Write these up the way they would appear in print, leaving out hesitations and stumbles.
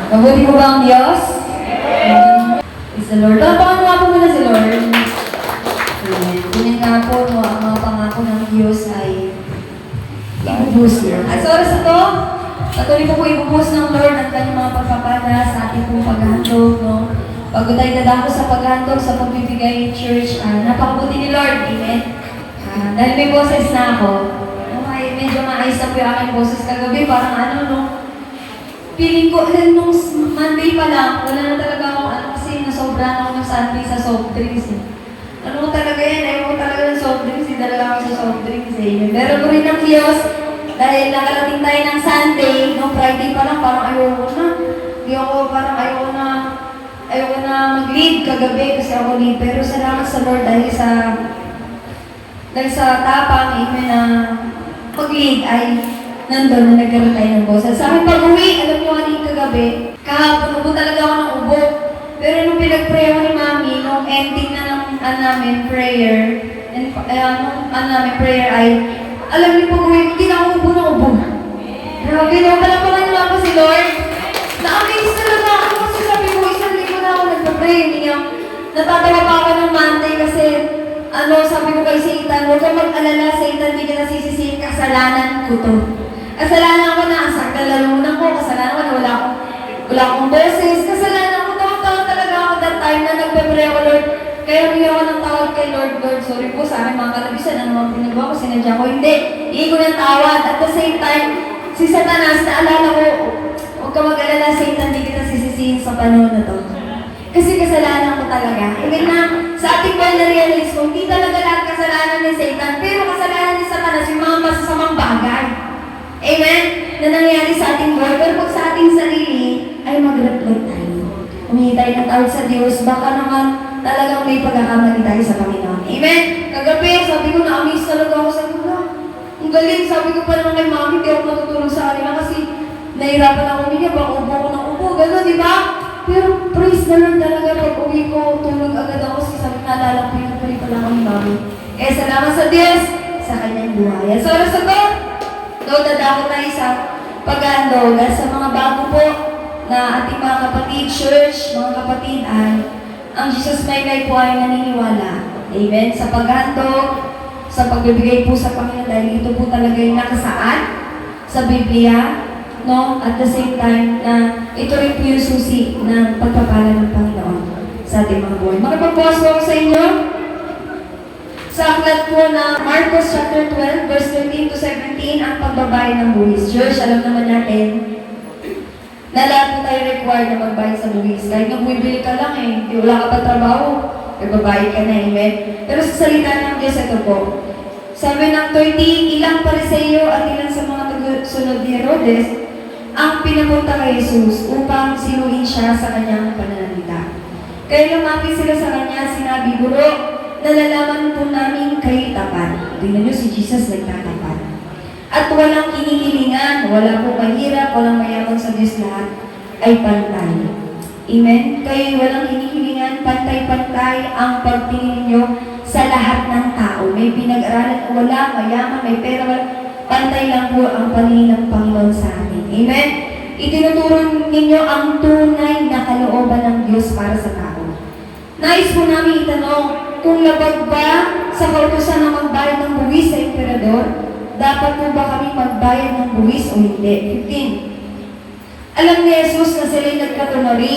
Mabuti po ba ang Diyos? Is the Lord. Tapakan nga po muna si Lord. Amen. Ganyan nga po, no, ang mga pangako ng Diyos ay ibubuhos niya. At sa oras na to, patuloy po ibubuhos ng Lord ang kanyang mga pagpapala sa ating pong paghahandog, no? Bago tayo dadako sa paghahandog, sa pagbibigay church, napakabuti ni Lord. Amen. Dahil may boses na ako, medyo maayos na po yung aking boses kagabi, parang ano, no? Feeling ko, nung Monday pa lang, wala na talaga akong kasi nasobrahan ako ng Sunday sa soft drinks. Ano ko talaga yan? Ayaw ko talaga ng soft drinks, dala ako sa soft drinks Pero ko rin ng Diyos, dahil nakarating tayo ng Sunday, no Friday pa lang, parang ayoko na. Ayoko na mag-lead kagabi kasi ako lead. Pero salamat sa Lord dahil sa tapang, amen, na mag-lead ay nandun na nagkaroon tayo ng boses. Sa akin pag-uwi, alam nyo kanina kagabi, kahapon ubo talaga ako ng ubo. Pero nung pinag-pray ako ni Mami, nung ending na ng namin prayer, ay, alam niyo pag-uwi, hindi na ako ubo ng ubo. Grabe, no? Palapakan nyo ako si Lord. Na-amaze talaga ako kasi sabi ko, isang linggo na ako nagpa-pray. Natatawa pa ako ng Monday kasi sabi ko kay Satan, huwag kang mag-alala, Satan, hindi ka nasisisihin, kasalanan ko to. Kasalanan ko na, ang lalunan ko, kasalanan ko na wala akong boses, kasalanan ko, tawag talaga ako that time na nagpe-pray ako, Lord. Kaya hindi ako ng tawad kay Lord, sorry po sa akin mga kalabisan, ano mga pinagawa ko, sinadya ko, hindi ko ng tawad. At the same time, si Satanas, naalala ko, huwag ka mag-alala, Satan, hindi kita sisisihin sa panahon na to. Kasi kasalanan ko talaga. Even na sa ating buhay na-realize ko, hindi talaga lahat kasalanan ni Satan, pero kasalanan ni Satanas yung mga masasamang bagay. Amen? Na nangyari sa ating buhay. Pero pag sa ating sarili, ay mag-reflect tayo. Humingi tayo ng tawad sa Diyos, baka naman talagang may pagkakamali tayo sa Panginoon. Amen? Kagabi, sabi ko, na-amaze talaga ako sa mga. Ang galing, sabi ko pa naman kay Mami, hindi ako matutulog sa kanila kasi nahirapan ako niya, baka upo ko ng upo, gano'n, di ba? Pero praise the Lord talaga, pag uwi ko, tulog agad ako kasi sabi naalala ko yung pray pa lang ako ni Mami. Salamat sa Diyos sa kanyang buhay. So, oras na to, dadako tayo sa pag-aandog. Sa mga bago po na ating mga kapatid, church, mga kapatid, ang Jesus May Life po ay naniniwala. Amen? Sa pag-aandog, sa pagbibigay po sa Panginoon, dahil ito po talaga yung nakasaad sa Biblia, no? At the same time na ito rin po yung susi ng pagpapala ng Panginoon sa ating mga buhay. Makapagbukas po ako sa inyo sa aklat po na Marcos chapter 12, verse 13 to 17, ang pagbabayad ng buwis. Church, alam naman natin na lahat po tayo required na magbayad sa buwis. Kahit nang bumibili ka lang wala ka pa trabaho, magbabayad ka na, amen? Pero sa salita ng Diyos, ito po. Sabi ng 30, ilang Pariseo at ilan sa mga sunod ni Herodes ang pinapunta kay Jesus upang sinuhin siya sa kanyang pananalita. Kaya lumapit sila sa kanya, sinabi, Guro, nalalaman po namin kayo tapat. Tingnan niyo si Jesus nagtatapat. At walang kinikilingan, wala po mahirap, walang mayaman sa Diyos, lahat ay pantay. Amen? Kayo walang kinikilingan, pantay-pantay ang pagtingin niyo sa lahat ng tao. May pinag-aralan o wala, mayaman, may pera, wala. Pantay lang po ang paningin ng Panginoon sa atin. Amen? Itinuturo ninyo ang tunay na kalooban ng Diyos para sa tao. Nais po namin itanong, kung labag ba sa kautusan na magbayad ng buwis sa emperador, dapat po ba kami magbayad ng buwis o hindi? 15. Alam ni Jesus na sila'y nagkatunari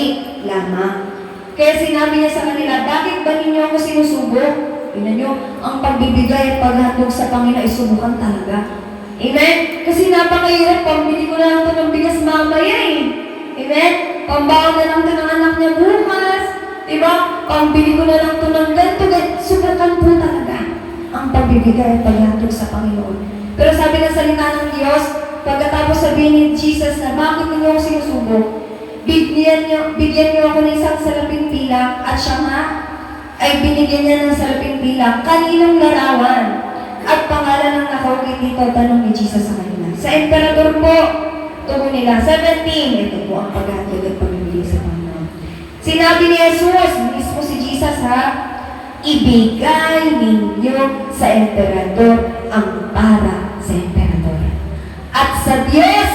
lamang. Kaya sinabi niya sa kanila, bakit ba ninyo ako sinusubok? Tingnan niyo, ang pagbibigay at paghandog sa Panginoon ay subukan talaga. Amen? Kasi napakahirap, pambili ko na lang ito ng bigas mamaya Amen? Pambaon na lang ito ng anak niya bukas. Diba? Pambili ko na lang ito ng ganito. Subukan po talaga ang pagbibigay at paghandog sa Panginoon. Pero sabi ng salita ng Diyos, pagkatapos sabihin ni Jesus na bakit ninyo ako sinusubok, bigyan niyo ako ng isang salaping pilak at siya nga ay binigyan niya ng salaping pilak. Kaninong larawan at pangalan ng nakaulit dito, tanong ni Jesus sa kanila. Sa emperador po, tugon nila. 17, ito po ang paghatid at pamimili sa Panginoon. Sinabi ni Jesus, mismo si Jesus ibigay ninyo sa emperador ang para sa emperador. At sa Diyos,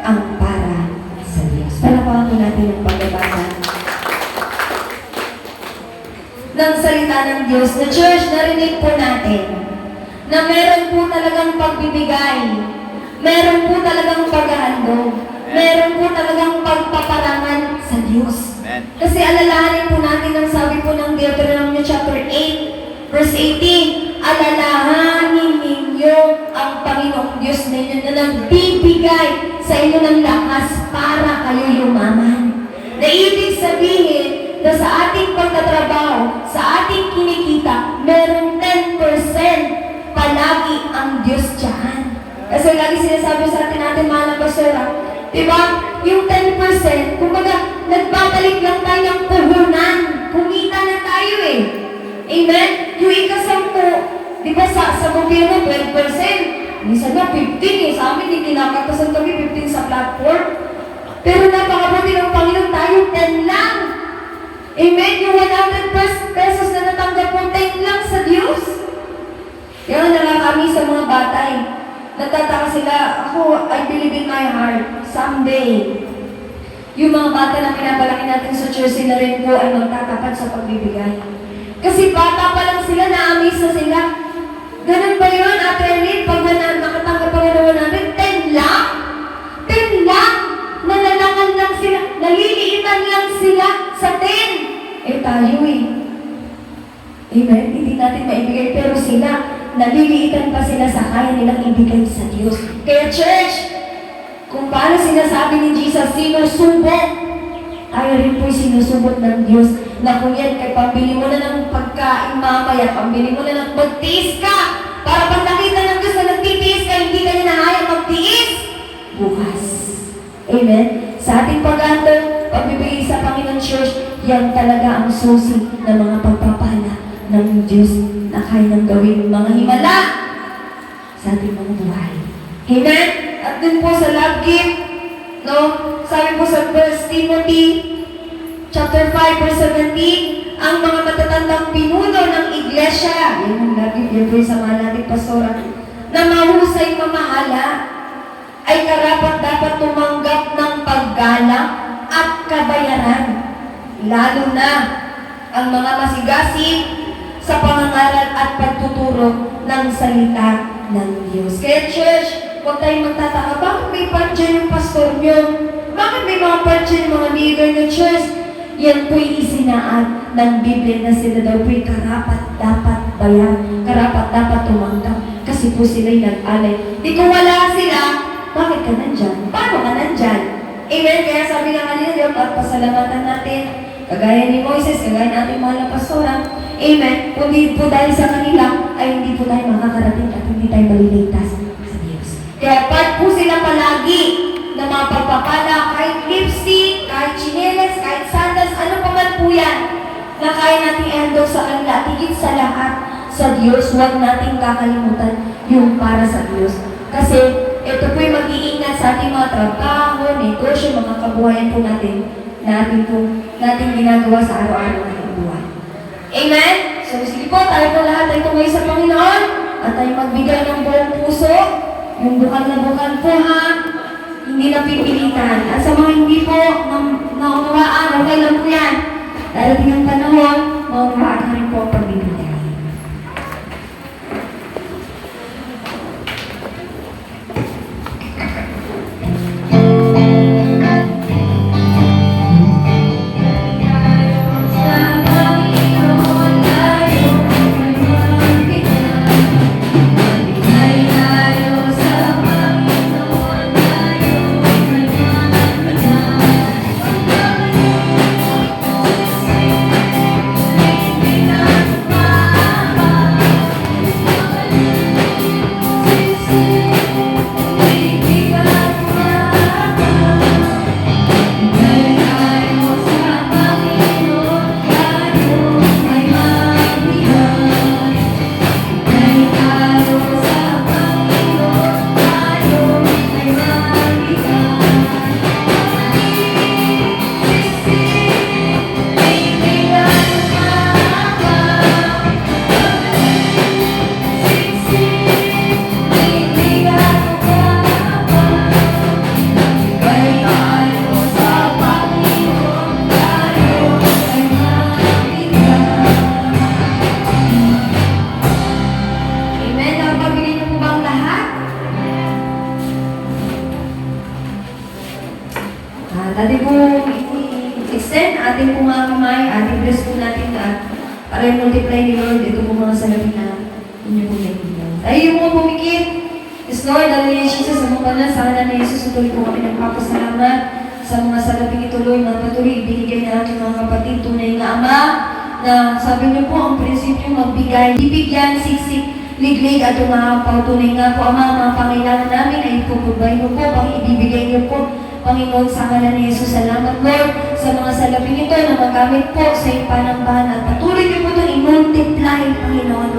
ang para sa Diyos. Palakpakan po natin ang pagbabasa ng salita ng Diyos. Na church, narinig po natin na meron po talagang pagbibigay, meron po talagang paghahandog, meron po talagang pagpaparangan sa Diyos. Kasi alalahanin po natin ang sabi po ng Deuteronomy chapter 8, verse 18, alalahanin ninyo ang Panginoong Diyos ninyo na nagbibigay sa inyo ng lakas para kayo yumaman. Na ibig sabihin na sa ating pagtatrabaho, sa ating kinikita, merong 10% palagi ang Diyos dyan. Kasi lagi sinasabi sa atin mga pastora, diba? Yung 10%, kumbaga, nagbabalik lang tayo ng puhunan. Kumita na tayo eh. Amen? Yung ikasampu, di ba sa gobyerno, 12%. Minsan na 15 eh. Sa amin, hindi kinakatasan kami 15 sa platform. Pero napakabuti ng Panginoon tayo, 10 lang. Amen? Yung 100 pesos na natanggap mo, 10 lang sa Diyos. Kaya nakakami sa mga batay. Nagtataka sila, ako, I believe in my heart, someday, yung mga bata na pinapalaki natin sa church, sila rin po ay magtatapat sa pagbibigay. Kasi bata pa lang sila, na-amaze na sila. Ganun ba yun, Ate Erlene? Pag nakatanggap pa nga natin, 10 lang? 10 lang? Nalalangan lang sila, naliliitan lang sila sa 10. Eh tayo eh. Amen? Hindi natin maibigay, pero sila, naliliitan pa sila sa kaya nilang ibigay sa Diyos. Kaya church, kung paano sinasabi ni Jesus, sinusubok, tayo rin po'y sinusubok ng Diyos, na kung yan, kay pambili mo na ng pagkain mamaya, pambili mo na ng magtiis ka, para pag nakita ng Diyos na nagtitiis ka, hindi ka niya nahaya magtiis, bukas. Amen? Sa ating pag-antong, pagbibigay sa Panginoon Church, yan talaga ang susi ng mga pagpapala ng Diyos na kaya nang gawin mga himala sa ating mga buhay. Amen? At dun po sa love gift, no? Sabi po sa 1 Timothy chapter 5 verse 17, ang mga matatandang pinuno ng iglesia, yan ang love gift, yan po yung sama natin pastora, na mahusay mamahala, ay karapat dapat tumanggap ng paggalang at kabayaran, lalo na ang mga masigasig sa pangangaral at pagtuturo ng salita ng Diyos. Kaya church, huwag tayong magtataka, bakit may part dyan yung pastor nyo? Bakit may mga part dyan yung mga leader ng church? Yan po'y isinaan ng Biblia na sila daw po'y karapat dapat bayan, karapat dapat tumanggap, kasi po sila'y nag-alay. Di kung wala sila, bakit ka nandyan? Paano ka nandyan? Amen? Kaya sabi nga kanina, Diyos, at pasalamatan natin, kagaya ni Moises, kagaya natin mga na pastora, amen, kundi po dahil sa kanila, ay hindi po tayo makakarating at hindi tayo maliligtas sa Diyos. Kaya part po sila palagi na mga pagpapala, kahit lipstick, kahit chinelas, kahit sandals, ano pa man po yan, na kaya natin i-handle sa kanila, tigit sa lahat sa Diyos, huwag nating kakalimutan yung para sa Diyos. Kasi ito po'y mag-iingat sa ating mga trabaho, negosyo, mga kabuhayan po natin, natin ginagawa sa araw-araw ng buhay. Amen? So, sige po, tayo po lahat ay tumayo sa Panginoon at tayo magbigay ng buong puso, yung bukal na bukal po ha, hindi na pipilitan. At sa mga hindi po naunawaan, okay lang po yan. Darating ang panahon, maunawaan na rin po ang pagbibigay. Ating po extend, ating po mga kamay, ating bless po natin at para multiply ni Lord, ito po mga salamin na inyo po naibigan. Tayo po pumikit. Yes, Lord, Hallelujah, Jesus, sa mga banal, sa kanan ni Jesus, tuloy po kami nagpapasalamat sa mga salaping ituloy na patuloy ibinigay na ating mga kapatid, tunay nga Ama, na sabi niyo po ang prinsipyo magbigay, ibigyan, siksik, liglig at umahapaw. Tunay nga po, Ama, mga pangailangan namin ay ipupubay mo po, ibibigay niyo po, Panginoon, sa ngalan ni Jesus. Salamat, Lord, sa mga salaping ito na magamit po sa iyong panambahan at patuloy niyo po itong i-multiply, Panginoon,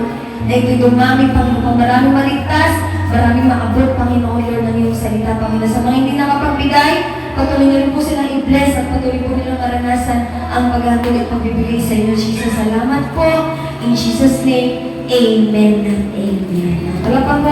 na ito'y dumami, Panginoon, maraming maligtas, maraming maabot, Panginoon, Lord, ng iyong salita, Panginoon. Sa mga hindi nakapagbigay, patuloy niyo rin po silang i-bless at patuloy po nilang maranasan ang paghatol at pagbibigay sa inyo, Jesus. Salamat po. In Jesus' name, Amen and Amen. Palapang